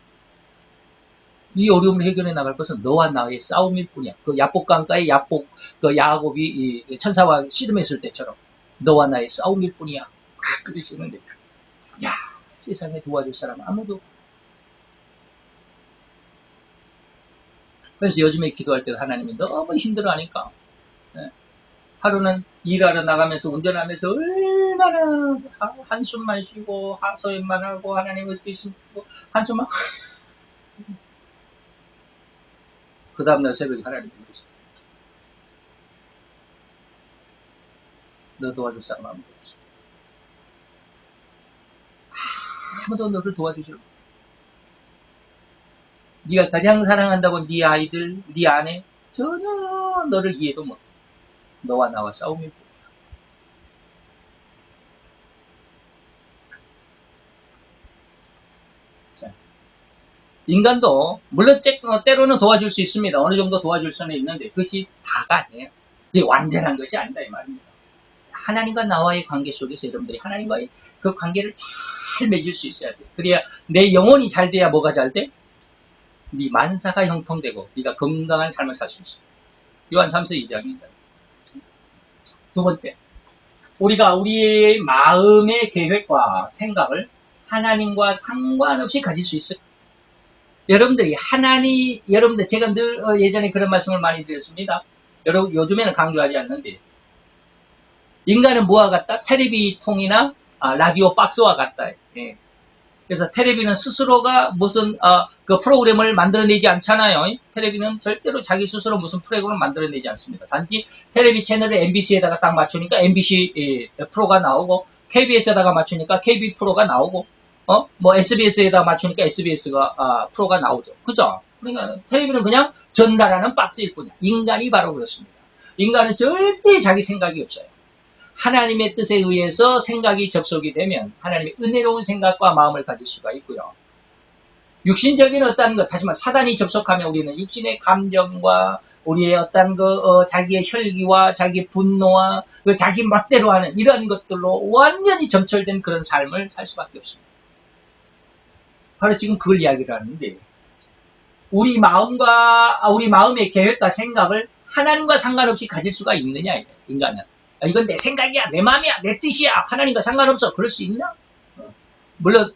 이 어려움을 해결해 나갈 것은 너와 나의 싸움일 뿐이야. 그 야복 강가에 그 야곱이 천사와 씨름했을 때처럼 너와 나의 싸움일 뿐이야. 그러시는데 야 세상에 도와줄 사람 아무도 없어. 그래서 요즘에 기도할 때 하나님이 너무 힘들어하니까 하루는 일하러 나가면서 운전하면서 얼마나 한숨만 쉬고 하소연만 하고 하나님을 뒤집고 한숨만 그 다음날 새벽에 하나님 부르시고 너 도와줄 사람 아무도 없어. 아무도 너를 도와주질 못해. 네가 가장 사랑한다고 네 아이들, 네 아내 전혀 너를 이해도 못해. 너와 나와 싸움일 뿐이야. 인간도 물론 때로는 도와줄 수 있습니다. 어느 정도 도와줄 수는 있는데 그것이 다가 아니에요. 이게 완전한 것이 아니다 이 말입니다. 하나님과 나와의 관계 속에서 여러분들이 하나님과의 그 관계를 잘 맺을 수 있어야 돼. 그래야 내 영혼이 잘 돼야 뭐가 잘 돼? 네 만사가 형통되고 네가 건강한 삶을 살 수 있어. 요한 3서 2장입니다. 두 번째, 우리가 우리의 마음의 계획과 생각을 하나님과 상관없이 가질 수 있어요. 여러분들 제가 늘 예전에 그런 말씀을 많이 드렸습니다. 여러분 요즘에는 강조하지 않는데 인간은 뭐와 같다? 테레비통이나 라디오 박스와 같다. 예. 그래서 텔레비는 스스로가 무슨 그 프로그램을 만들어내지 않잖아요. 텔레비는 절대로 자기 스스로 무슨 프로그램을 만들어내지 않습니다. 단지 텔레비 채널을 MBC에다가 딱 맞추니까 MBC 프로가 나오고 KBS에다가 맞추니까 KB 프로가 나오고 뭐 SBS에다가 맞추니까 SBS가 프로가 나오죠. 그죠? 그러니까 텔레비는 그냥 전달하는 박스일 뿐이야. 인간이 바로 그렇습니다. 인간은 절대 자기 생각이 없어요. 하나님의 뜻에 의해서 생각이 접속이 되면 하나님의 은혜로운 생각과 마음을 가질 수가 있고요. 육신적인 어떤 것, 다시 말해 사단이 접속하면 우리는 육신의 감정과 우리의 어떤 자기의 혈기와 자기 분노와 자기 멋대로 하는 이러한 것들로 완전히 점철된 그런 삶을 살 수밖에 없습니다. 바로 지금 그걸 이야기를 하는데 우리 마음의 계획과 생각을 하나님과 상관없이 가질 수가 있느냐 인간은. 이건 내 생각이야, 내 마음이야, 내 뜻이야. 하나님과 상관없어. 그럴 수 있나? 물론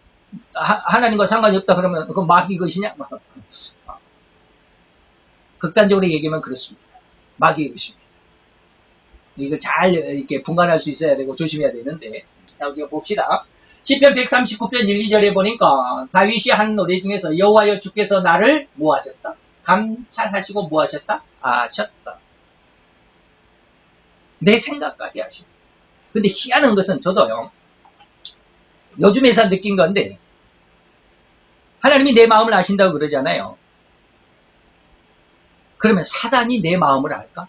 하나님과 상관이 없다 그러면 그건 마귀 것이냐? 극단적으로 얘기하면 그렇습니다. 마귀 것입니다. 이걸 잘 이렇게 분간할 수 있어야 되고 조심해야 되는데 자 우리가 봅시다. 시편 139편 1, 2절에 보니까 다윗이 한 노래 중에서 여호와여 주께서 나를 뭐 하셨다? 감찰하시고 뭐 하셨다? 아셨다. 내 생각까지 하시고. 근데 희한한 것은 저도요. 요즘에서 느낀 건데 하나님이 내 마음을 아신다고 그러잖아요. 그러면 사단이 내 마음을 알까?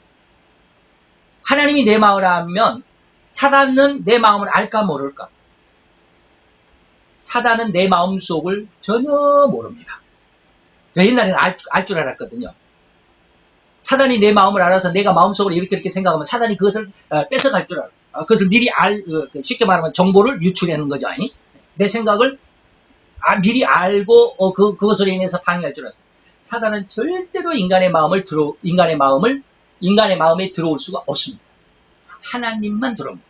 하나님이 내 마음을 알면 사단은 내 마음을 알까 모를까? 사단은 내 마음속을 전혀 모릅니다. 저 옛날에는 알 줄 알았거든요. 사단이 내 마음을 알아서 내가 마음속으로 이렇게 생각하면 사단이 그것을 뺏어갈 줄 알아. 그것을 미리 쉽게 말하면 정보를 유출하는 거죠. 아니? 내 생각을 미리 알고 그것으로 인해서 방해할 줄 알았어요. 사단은 절대로 인간의 마음에 들어올 수가 없습니다. 하나님만 들어옵니다.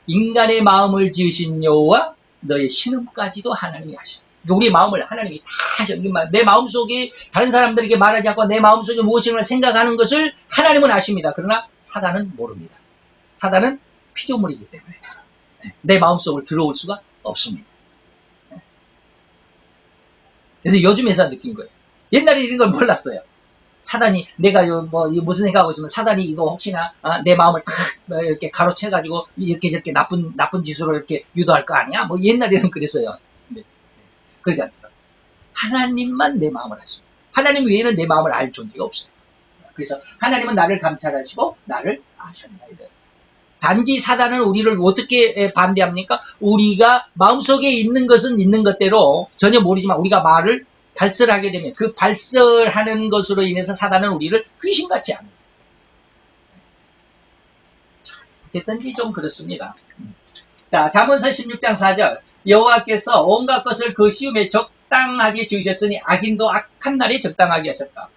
인간의 마음을 지으신 여호와 너의 신음까지도 하나님이 하십니다. 우리 마음을 하나님이 다 하셔. 내 마음속에 다른 사람들에게 말하지 않고 내 마음속에 무엇인가 생각하는 것을 하나님은 아십니다. 그러나 사단은 모릅니다. 사단은 피조물이기 때문에 내 마음속으로 들어올 수가 없습니다. 그래서 요즘에서 느낀 거예요. 옛날에 이런 걸 몰랐어요. 사단이 내가 무슨 생각하고 있으면 사단이 이거 혹시나 내 마음을 탁 이렇게 가로채가지고 이렇게 저렇게 나쁜 짓으로 이렇게 유도할 거 아니야? 뭐 옛날에는 그랬어요. 그러지 않습니다. 하나님만 내 마음을 아십니다. 하나님 외에는 내 마음을 알 존재가 없어요. 그래서 하나님은 나를 감찰하시고 나를 아셨나이다. 단지 사단은 우리를 어떻게 반대합니까? 우리가 마음속에 있는 것은 있는 것대로 전혀 모르지만 우리가 말을 발설하게 되면 그 발설하는 것으로 인해서 사단은 우리를 귀신같이 합니다. 어쨌든지 좀 그렇습니다. 자, 잠언서 16장 4절 여호와께서 온갖 것을 그 시험에 적당하게 지으셨으니 악인도 악한 날에 적당하게 하셨다.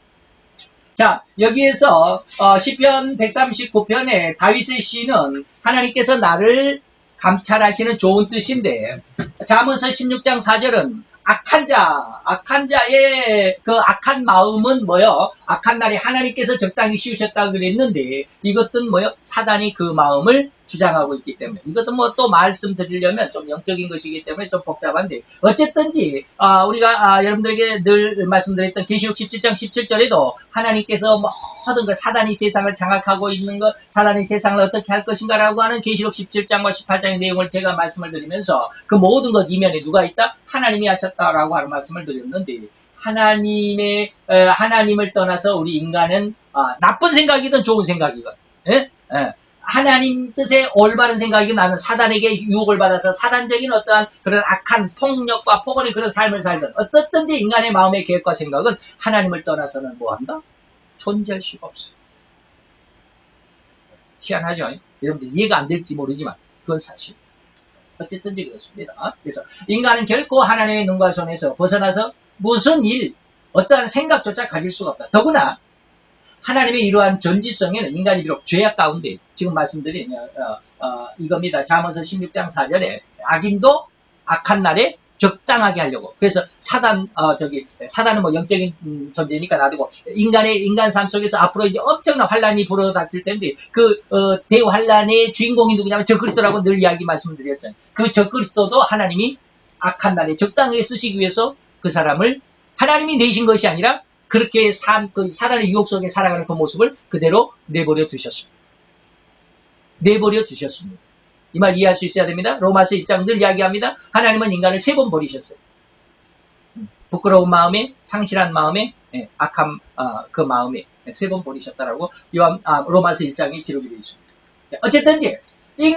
자, 여기에서 시편 139편의 다윗의 시는 하나님께서 나를 감찰하시는 좋은 뜻인데 잠언서 16장 4절은 악한 자의 그 악한 마음은 뭐요? 악한 날에 하나님께서 적당히 씌우셨다고 그랬는데 이것은 뭐요? 사단이 그 마음을 주장하고 있기 때문에 이것은 뭐 또 말씀드리려면 좀 영적인 것이기 때문에 좀 복잡한데 어쨌든지 우리가 여러분들에게 늘 말씀드렸던 계시록 17장 17절에도 하나님께서 모든 그 사단이 세상을 장악하고 있는 것, 사단이 세상을 어떻게 할 것인가라고 하는 계시록 17장과 18장의 내용을 제가 말씀을 드리면서 그 모든 것 이면에 누가 있다? 하나님이 하셨다라고 하는 말씀을 드렸는데 하나님을 떠나서 우리 인간은 나쁜 생각이든 좋은 생각이든 예? 예. 하나님 뜻에 올바른 생각이 나는 사단에게 유혹을 받아서 사단적인 어떠한 그런 악한 폭력과 폭언의 그런 삶을 살든 어떻든지 인간의 마음의 계획과 생각은 하나님을 떠나서는 뭐한다? 존재할 수가 없어요. 희한하죠? 여러분들 이해가 안 될지 모르지만 그건 사실. 어쨌든지 그렇습니다. 그래서 인간은 결코 하나님의 눈과 손에서 벗어나서 무슨 일, 어떠한 생각조차 가질 수가 없다. 더구나 하나님의 이러한 전지성에는 인간이 비록 죄악 가운데 지금 말씀드린 이겁니다. 잠언서 16장 4절에 악인도 악한 날에 적당하게 하려고. 그래서 사단은 뭐 영적인 존재니까 놔두고 인간 삶 속에서 앞으로 이제 엄청난 환란이 불어닥칠 텐데 대환란의 주인공이 누구냐면 적그리스도라고 늘 이야기 말씀드렸잖아요. 그 적그리스도도 하나님이 악한 날에 적당하게 쓰시기 위해서 그 사람을 하나님이 내신 것이 아니라 그렇게 그 사단의 유혹 속에 살아가는 그 모습을 그대로 내버려 두셨습니다. 이 말 이해할 수 있어야 됩니다. 로마서 1장 늘 이야기합니다. 하나님은 인간을 3번 버리셨어요. 부끄러운 마음에, 상실한 마음에, 악함 그 마음에 3번 버리셨다라고 로마서 1장에 기록이 되어 있습니다. 어쨌든지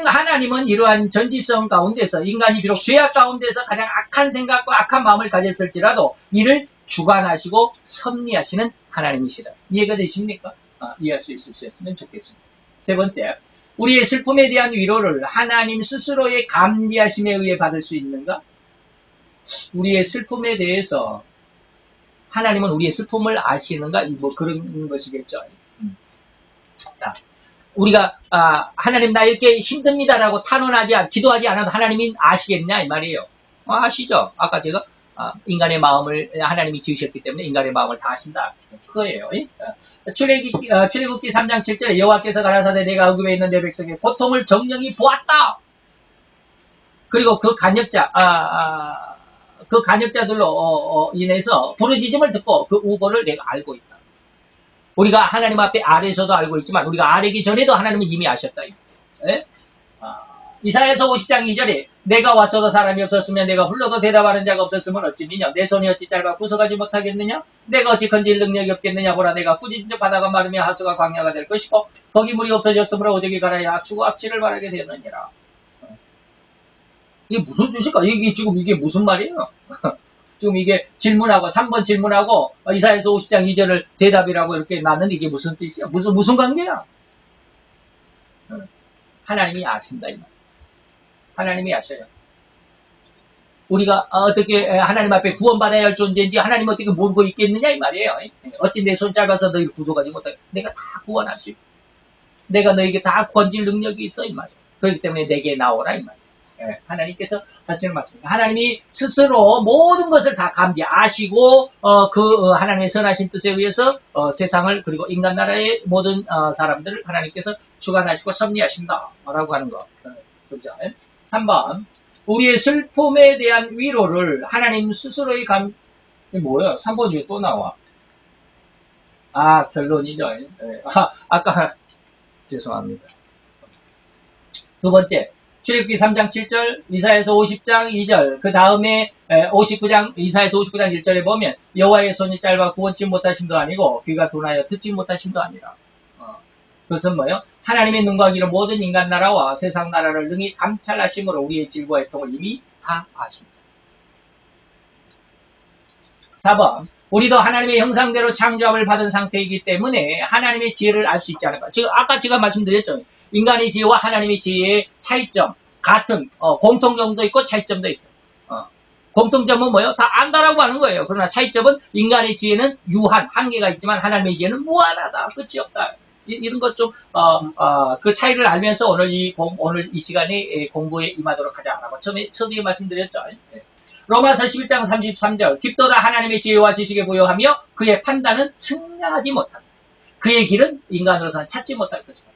하나님은 이러한 전지성 가운데서 인간이 비록 죄악 가운데서 가장 악한 생각과 악한 마음을 가졌을지라도 이를 주관하시고 섭리하시는 하나님이시다. 이해가 되십니까? 이해할 수 있으셨으면 좋겠습니다. 세 번째, 우리의 슬픔에 대한 위로를 하나님 스스로의 감리하심에 의해 받을 수 있는가? 우리의 슬픔에 대해서 하나님은 우리의 슬픔을 아시는가? 뭐 그런 것이겠죠. 자, 우리가 하나님 나 이렇게 힘듭니다라고 기도하지 않아도 하나님이 아시겠냐 이 말이에요. 아시죠? 아까 제가 인간의 마음을 하나님이 지으셨기 때문에 인간의 마음을 다 아신다. 그거예요. 출애굽기 3장 7절에 여호와께서 가라사대 내가 어굽에 있는 내 백성의 고통을 정령히 보았다. 그리고 그 간역자들로 인해서 부르짖음을 듣고 그 우고를 내가 알고 있다. 우리가 하나님 앞에 아래에서도 알고 있지만 우리가 아래기 전에도 하나님은 이미 아셨다. 이사야서 50장 2절에 내가 왔어도 사람이 없었으면 내가 불러도 대답하는 자가 없었으면 어찌미냐 내 손이 어찌 짧아 구속하지 못하겠느냐 내가 어찌 건질 능력이 없겠느냐 보라 내가 꾸짖은 바다가 마르며 하수가 광야가 될 것이고 거기 물이 없어졌으므로 오죽이 갈아야 악추고 악취를 바라게 되느니라. 이게 무슨 뜻일까? 이게 무슨 말이에요? 지금 이게 질문하고 3번 질문하고 이사야서 50장 2절을 대답이라고 이렇게 놨는데 이게 무슨 뜻이야? 무슨 관계야? 하나님이 아신다 이 말. 하나님이 아셔요. 우리가 어떻게 하나님 앞에 구원받아야 할 존재인지 하나님 어떻게 모르고 있겠느냐 이 말이에요. 어찌 내 손 짧아서 너희를 구속하지 못하게 내가 다 구원할 수 있고 내가 너에게 다 건질 능력이 있어 이 말이에요. 그렇기 때문에 내게 나오라 이 말이에요. 하나님께서 하시는 말씀입니다. 하나님이 스스로 모든 것을 다 아시고 하나님의 선하신 뜻에 의해서 세상을 그리고 인간 나라의 모든 사람들을 하나님께서 주관하시고 섭리하신다라고 하는 거. 그죠? 3번 우리의 슬픔에 대한 위로를 하나님 스스로의 뭐예요? 3번 위에 또 나와. 결론이죠. 아까 죄송합니다. 두 번째 출애굽기 3장 7절, 이사야서 50장 2절, 그 다음에 59장, 이사야서 59장 1절에 보면 여호와의 손이 짧아 구원치 못하심도 아니고 귀가 둔하여 듣지 못하심도 아니라. 그것은 뭐예요? 하나님의 눈과 귀로 모든 인간 나라와 세상 나라를 능히 감찰하심으로 우리의 질과 애통을 이미 다 아신다. 4번 우리도 하나님의 형상대로 창조함을 받은 상태이기 때문에 하나님의 지혜를 알 수 있지 않을까. 아까 제가 말씀드렸죠. 인간의 지혜와 하나님의 지혜의 차이점, 같은 공통점도 있고 차이점도 있어요. 공통점은 뭐예요? 다 안다라고 하는 거예요. 그러나 차이점은 인간의 지혜는 유한, 한계가 있지만 하나님의 지혜는 무한하다, 끝이 없다. 이런 것 좀 그 차이를 알면서 오늘 이 시간에 공부에 임하도록 하자라고 처음에 말씀드렸죠. 로마서 11장 33절 깊도다 하나님의 지혜와 지식에 부여하며 그의 판단은 측량하지 못한다. 그의 길은 인간으로서는 찾지 못할 것이다.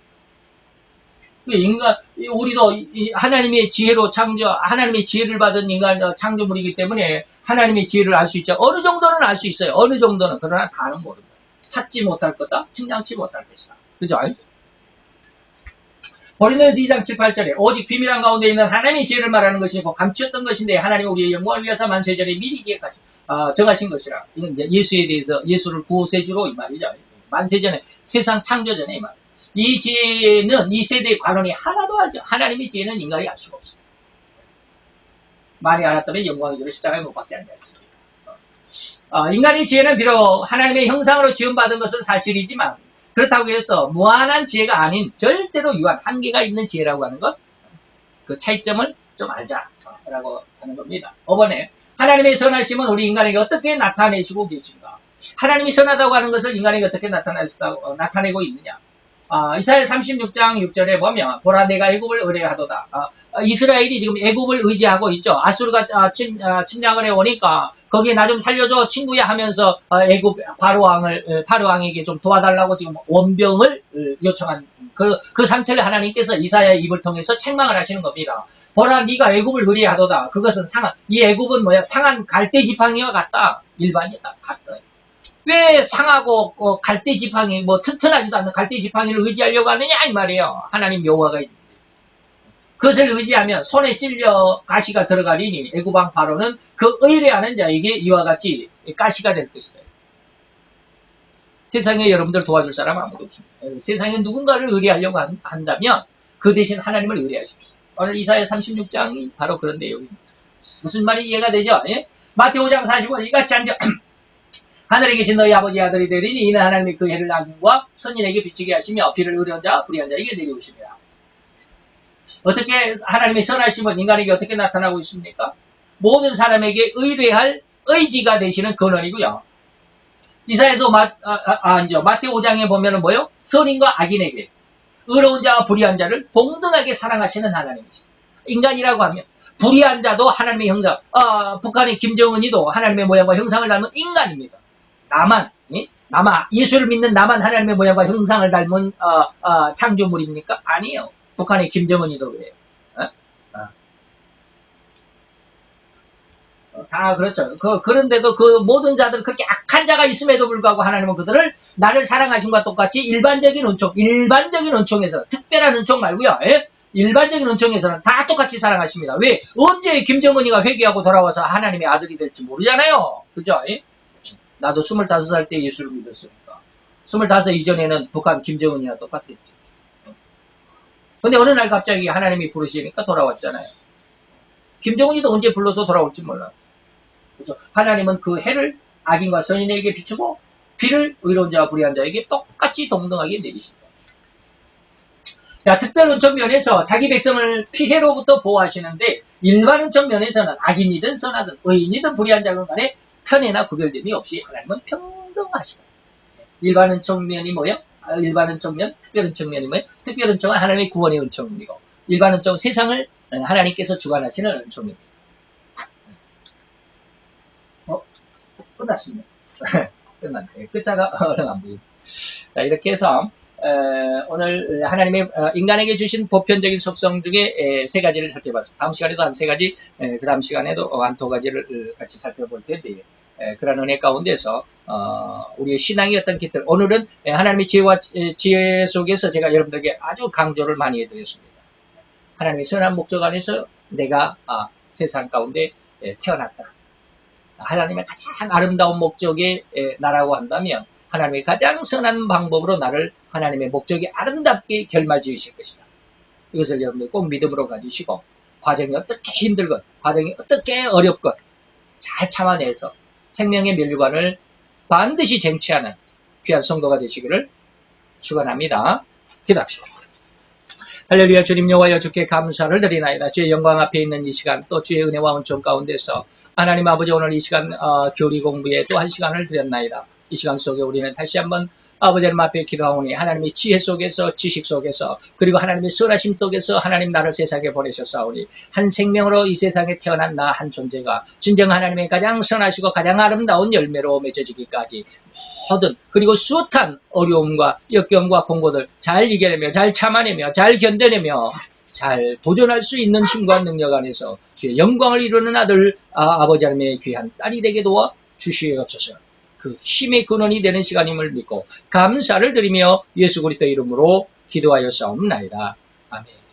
우리도 하나님의 지혜로 하나님의 지혜를 받은 인간 창조물이기 때문에 하나님의 지혜를 알 수 있죠. 어느 정도는 알 수 있어요. 어느 정도는. 그러나 다는 모른다. 찾지 못할 거다. 측량치 못할 것이다. 그죠? 고린도전서 2장 7, 8절에 오직 비밀한 가운데 있는 하나님의 지혜를 말하는 것이고 감추었던 것인데 하나님은 우리의 영광을 위해서 만세전에 미리 기획하죠. 정하신 것이라. 이건 예수에 대해서 예수를 구세주로 이 말이죠. 만세전에 세상 창조전에 이 말. 이 지혜는 이 세대의 관원이 하나도 알죠. 하나님의 지혜는 인간이 알 수가 없습니다. 말이 알았다면 영광의 주를 십자가에 못 박지 않겠습니다. 인간의 지혜는 비록 하나님의 형상으로 지음받은 것은 사실이지만 그렇다고 해서 무한한 지혜가 아닌 절대로 유한 한계가 있는 지혜라고 하는 것, 그 차이점을 좀 알자라고 하는 겁니다. 5번에 하나님의 선하심은 우리 인간에게 어떻게 나타내시고 계신가? 하나님이 선하다고 하는 것을 인간에게 어떻게 나타내고 있느냐? 이사야 36장 6절에 보면 보라 내가 애굽을 의뢰하도다. 이스라엘이 지금 애굽을 의지하고 있죠. 아수르가 침략을 해오니까 거기에 나 좀 살려줘 친구야 하면서 애굽 바로왕에게 좀 도와달라고 지금 원병을 요청한 그 상태를 하나님께서 이사야의 입을 통해서 책망을 하시는 겁니다. 보라 네가 애굽을 의뢰하도다. 그것은 이 애굽은 뭐야? 상한 갈대지팡이와 같다. 일반이다. 같다. 왜 상하고 갈대지팡이 튼튼하지도 않는 갈대지팡이를 의지하려고 하느냐 이 말이에요. 하나님 여호와가 있는데 그것을 의지하면 손에 찔려 가시가 들어가리니 애굽왕 바로는 그 의뢰하는 자에게 이와 같이 가시가 될 것이다. 세상에 여러분들 도와줄 사람 아무도 없습니다. 세상에 누군가를 의뢰하려고 한다면 그 대신 하나님을 의뢰하십시오. 오늘 이사야 36장이 바로 그런 내용입니다. 무슨 말이 이해가 되죠? 예? 마태오 5장 45절 이같이 앉아 하늘에 계신 너희 아버지 아들이 되리니 이는 하나님이 그 해를 악인과 선인에게 비추게 하시며 비를 의로운 자 불의한 자에게 내리우십니다. 어떻게 하나님의 선하심은 인간에게 어떻게 나타나고 있습니까? 모든 사람에게 의뢰할 의지가 되시는 근원이고요. 이사야서 마태오 5장에 보면은 뭐요? 선인과 악인에게 의로운 자와 불의한 자를 동등하게 사랑하시는 하나님이십니다. 인간이라고 하면 불의한 자도 하나님의 형상, 북한의 김정은이도 하나님의 모양과 형상을 닮은 인간입니다. 예수를 믿는 나만 하나님의 모양과 형상을 닮은 창조물입니까? 아니에요. 북한의 김정은이도 그래요. 다 그렇죠. 그런데도 그 모든 자들 그렇게 악한 자가 있음에도 불구하고 하나님은 그들을 나를 사랑하신과 똑같이 일반적인 은총에서 특별한 은총 말고요. 예? 일반적인 은총에서는 다 똑같이 사랑하십니다. 왜? 언제 김정은이가 회개하고 돌아와서 하나님의 아들이 될지 모르잖아요. 그죠? 예? 나도 25살 때 예수를 믿었으니까. 25 이전에는 북한 김정은이와 똑같았죠. 근데 어느 날 갑자기 하나님이 부르시니까 돌아왔잖아요. 김정은이도 언제 불러서 돌아올지 몰라. 그래서 하나님은 그 해를 악인과 선인에게 비추고 비를 의로운 자와 불의한 자에게 똑같이 동등하게 내리신다. 자, 특별 은총 면에서 자기 백성을 피해로부터 보호하시는데 일반 은총 면에서는 악인이든 선하든 의인이든 불의한 자건 간에 편애나 구별됨이 없이 하나님은 평등하시다. 일반 은총면이 뭐예요? 일반 은총면, 특별 은총면이 뭐예요? 특별 은총은 하나님의 구원의 은총이고 일반 은총은 세상을 하나님께서 주관하시는 은총입니다. 끝났습니다. 끝났어요. 끝자가 얼른 안 보여요. 자, 이렇게 해서 오늘 하나님의 인간에게 주신 보편적인 속성 중에 세 가지를 살펴봤습니다. 다음 시간에도 한 세 가지, 그 다음 시간에도 한 두 가지를 같이 살펴볼 텐데 그런 은혜 가운데서 우리의 신앙의 어떤 깃들, 오늘은 하나님의 지혜 속에서 제가 여러분들에게 아주 강조를 많이 해드렸습니다. 하나님의 선한 목적 안에서 내가 세상 가운데 태어났다. 하나님의 가장 아름다운 목적의 나라고 한다면 하나님의 가장 선한 방법으로 나를 하나님의 목적이 아름답게 결말지으실 것이다. 이것을 여러분들 꼭 믿음으로 가지시고 과정이 어떻게 힘들건 과정이 어떻게 어렵건 잘 참아내서 생명의 면류관을 반드시 쟁취하는 귀한 성도가 되시기를 축원합니다. 기도합시다. 할렐루야. 주님 여호와여 주께 감사를 드리나이다. 주의 영광 앞에 있는 이 시간 또 주의 은혜와 은총 가운데서 하나님 아버지 오늘 이 시간 교리 공부에 또 한 시간을 드렸나이다. 이 시간 속에 우리는 다시 한번 아버지 하나님 앞에 기도하오니 하나님의 지혜 속에서 지식 속에서 그리고 하나님의 선하심 속에서 하나님 나를 세상에 보내셨사오니 한 생명으로 이 세상에 태어난 나 한 존재가 진정 하나님의 가장 선하시고 가장 아름다운 열매로 맺어지기까지 모든 그리고 숱한 어려움과 역경과 공고들 잘 이겨내며 잘 참아내며 잘 견뎌내며 잘 도전할 수 있는 힘과 능력 안에서 주의 영광을 이루는 아들 아버지 하나님의 귀한 딸이 되게 도와 주시옵소서. 그 힘의 근원이 되는 시간임을 믿고 감사를 드리며 예수 그리스도 이름으로 기도하여 싸움나이다. 아멘.